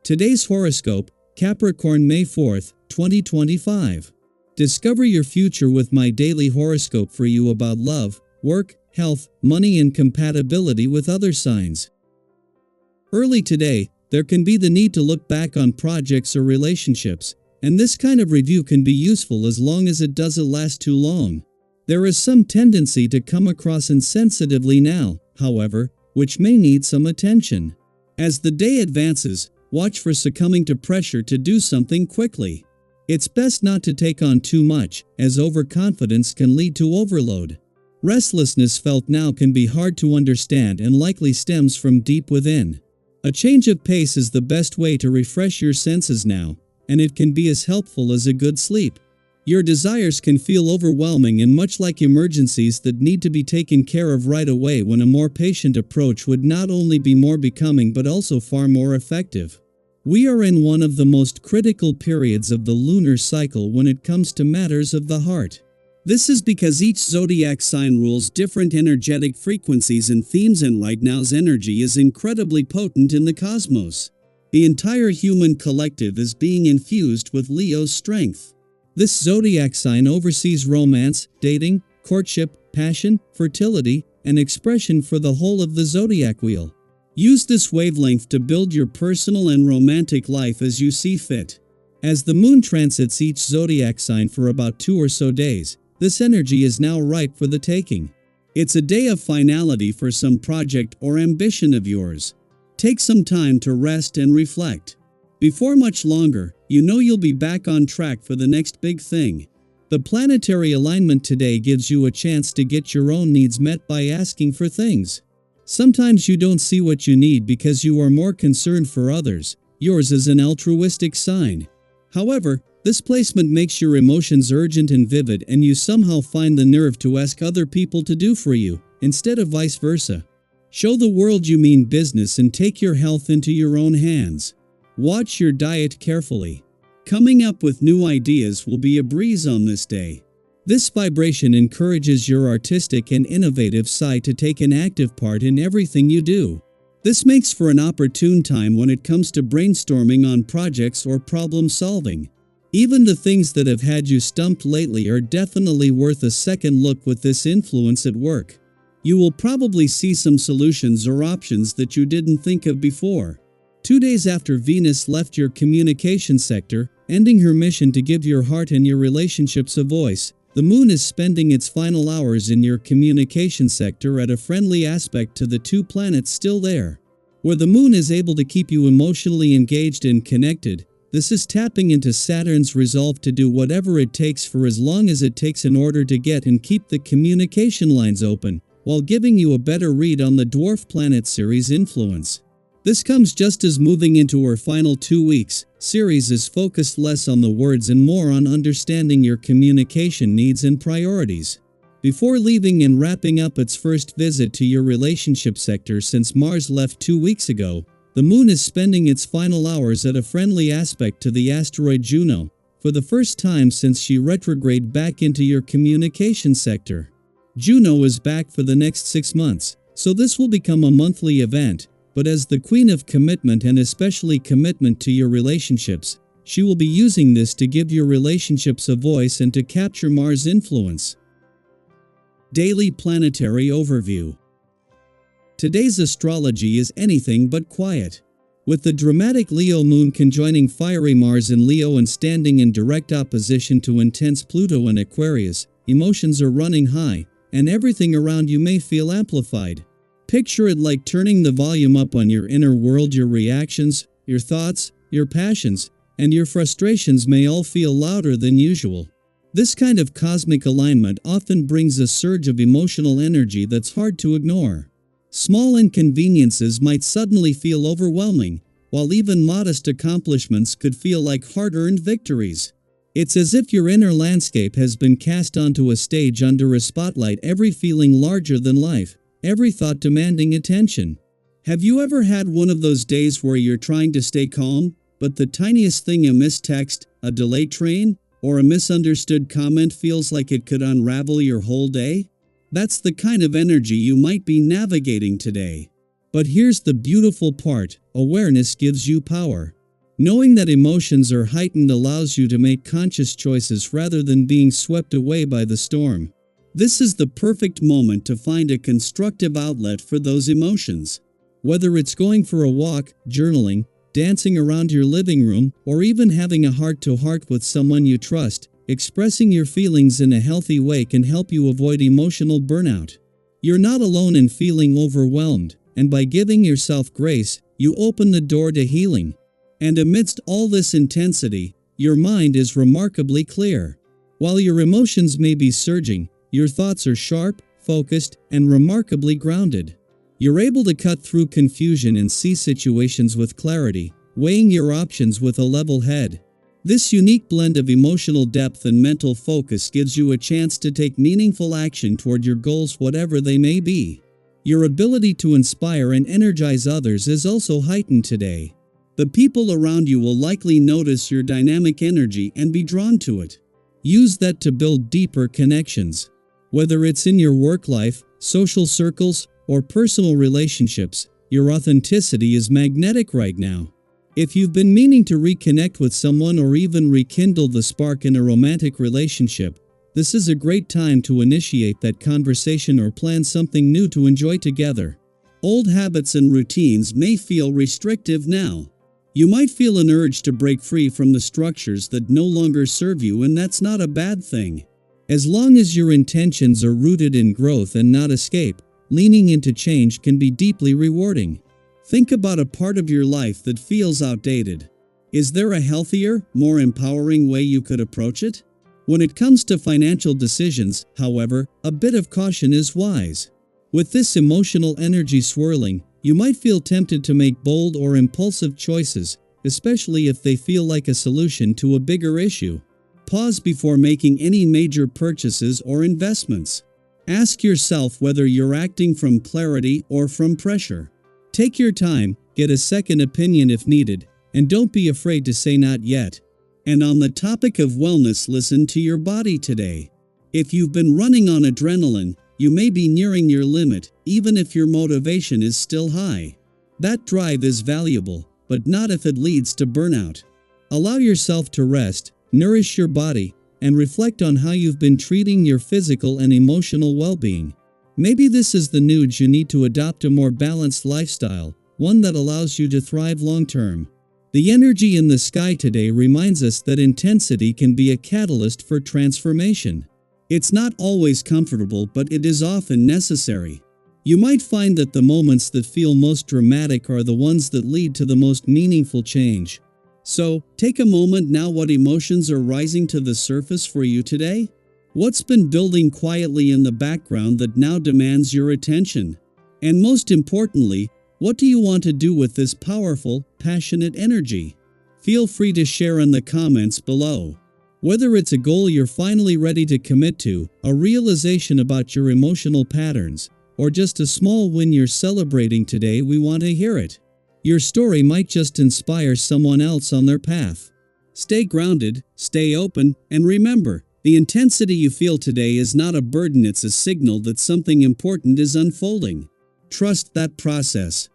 Today's horoscope, Capricorn May 4th, 2025. Discover your future with my daily horoscope for you about love, work, health, money and compatibility with other signs. Early today, there can be the need to look back on projects or relationships, and this kind of review can be useful as long as it doesn't last too long. There is some tendency to come across insensitively now, however, which may need some attention. As the day advances, watch for succumbing to pressure to do something quickly. It's best not to take on too much, as overconfidence can lead to overload. Restlessness felt now can be hard to understand and likely stems from deep within. A change of pace is the best way to refresh your senses now, and it can be as helpful as a good sleep. Your desires can feel overwhelming and much like emergencies that need to be taken care of right away, when a more patient approach would not only be more becoming but also far more effective. We are in one of the most critical periods of the lunar cycle when it comes to matters of the heart. This is because each zodiac sign rules different energetic frequencies and themes, and right now's energy is incredibly potent in the cosmos. The entire human collective is being infused with Leo's strength. This zodiac sign oversees romance, dating, courtship, passion, fertility, and expression for the whole of the zodiac wheel. Use this wavelength to build your personal and romantic life as you see fit. As the moon transits each zodiac sign for about 2 or so days, this energy is now ripe for the taking. It's a day of finality for some project or ambition of yours. Take some time to rest and reflect. Before much longer, you know you'll be back on track for the next big thing. The planetary alignment today gives you a chance to get your own needs met by asking for things. Sometimes you don't see what you need because you are more concerned for others. Yours is an altruistic sign. However, this placement makes your emotions urgent and vivid, and you somehow find the nerve to ask other people to do for you, instead of vice versa. Show the world you mean business and take your health into your own hands. Watch your diet carefully. Coming up with new ideas will be a breeze on this day. This vibration encourages your artistic and innovative side to take an active part in everything you do. This makes for an opportune time when it comes to brainstorming on projects or problem solving. Even the things that have had you stumped lately are definitely worth a second look with this influence at work. You will probably see some solutions or options that you didn't think of before. 2 days after Venus left your communication sector, ending her mission to give your heart and your relationships a voice, the moon is spending its final hours in your communication sector at a friendly aspect to the 2 planets still there. Where the moon is able to keep you emotionally engaged and connected, this is tapping into Saturn's resolve to do whatever it takes for as long as it takes in order to get and keep the communication lines open, while giving you a better read on the dwarf planet Ceres' influence. This comes just as moving into her final 2 weeks, Ceres is focused less on the words and more on understanding your communication needs and priorities. Before leaving and wrapping up its first visit to your relationship sector since Mars left 2 weeks ago, the moon is spending its final hours at a friendly aspect to the asteroid Juno, for the first time since she retrograded back into your communication sector. Juno is back for the next 6 months, so this will become a monthly event. But as the queen of commitment, and especially commitment to your relationships, she will be using this to give your relationships a voice and to capture Mars' influence. Daily Planetary Overview. Today's astrology is anything but quiet. With the dramatic Leo moon conjoining fiery Mars in Leo and standing in direct opposition to intense Pluto in Aquarius, emotions are running high, and everything around you may feel amplified. Picture it like turning the volume up on your inner world. Your reactions, your thoughts, your passions, and your frustrations may all feel louder than usual. This kind of cosmic alignment often brings a surge of emotional energy that's hard to ignore. Small inconveniences might suddenly feel overwhelming, while even modest accomplishments could feel like hard-earned victories. It's as if your inner landscape has been cast onto a stage under a spotlight, every feeling larger than life. Every thought demanding attention. Have you ever had one of those days where you're trying to stay calm, but the tiniest thing, a missed text, a delayed train, or a misunderstood comment feels like it could unravel your whole day? That's the kind of energy you might be navigating today. But here's the beautiful part, awareness gives you power. Knowing that emotions are heightened allows you to make conscious choices rather than being swept away by the storm. This is the perfect moment to find a constructive outlet for those emotions. Whether it's going for a walk, journaling, dancing around your living room, or even having a heart-to-heart with someone you trust, expressing your feelings in a healthy way can help you avoid emotional burnout. You're not alone in feeling overwhelmed, and by giving yourself grace, you open the door to healing. And amidst all this intensity, your mind is remarkably clear. While your emotions may be surging, your thoughts are sharp, focused, and remarkably grounded. You're able to cut through confusion and see situations with clarity, weighing your options with a level head. This unique blend of emotional depth and mental focus gives you a chance to take meaningful action toward your goals, whatever they may be. Your ability to inspire and energize others is also heightened today. The people around you will likely notice your dynamic energy and be drawn to it. Use that to build deeper connections. Whether it's in your work life, social circles, or personal relationships, your authenticity is magnetic right now. If you've been meaning to reconnect with someone or even rekindle the spark in a romantic relationship, this is a great time to initiate that conversation or plan something new to enjoy together. Old habits and routines may feel restrictive now. You might feel an urge to break free from the structures that no longer serve you, and that's not a bad thing. As long as your intentions are rooted in growth and not escape, leaning into change can be deeply rewarding. Think about a part of your life that feels outdated. Is there a healthier, more empowering way you could approach it? When it comes to financial decisions, however, a bit of caution is wise. With this emotional energy swirling, you might feel tempted to make bold or impulsive choices, especially if they feel like a solution to a bigger issue. Pause before making any major purchases or investments. Ask yourself whether you're acting from clarity or from pressure. Take your time, get a second opinion if needed, and don't be afraid to say not yet. And on the topic of wellness, listen to your body today. If you've been running on adrenaline, you may be nearing your limit, even if your motivation is still high. That drive is valuable, but not if it leads to burnout. Allow yourself to rest, nourish your body, and reflect on how you've been treating your physical and emotional well-being. Maybe this is the nudge you need to adopt a more balanced lifestyle, one that allows you to thrive long-term. The energy in the sky today reminds us that intensity can be a catalyst for transformation. It's not always comfortable, but it is often necessary. You might find that the moments that feel most dramatic are the ones that lead to the most meaningful change. So, take a moment now. What emotions are rising to the surface for you today? What's been building quietly in the background that now demands your attention? And most importantly, what do you want to do with this powerful, passionate energy? Feel free to share in the comments below. Whether it's a goal you're finally ready to commit to, a realization about your emotional patterns, or just a small win you're celebrating today, we want to hear it. Your story might just inspire someone else on their path. Stay grounded, stay open, and remember, the intensity you feel today is not a burden, it's a signal that something important is unfolding. Trust that process,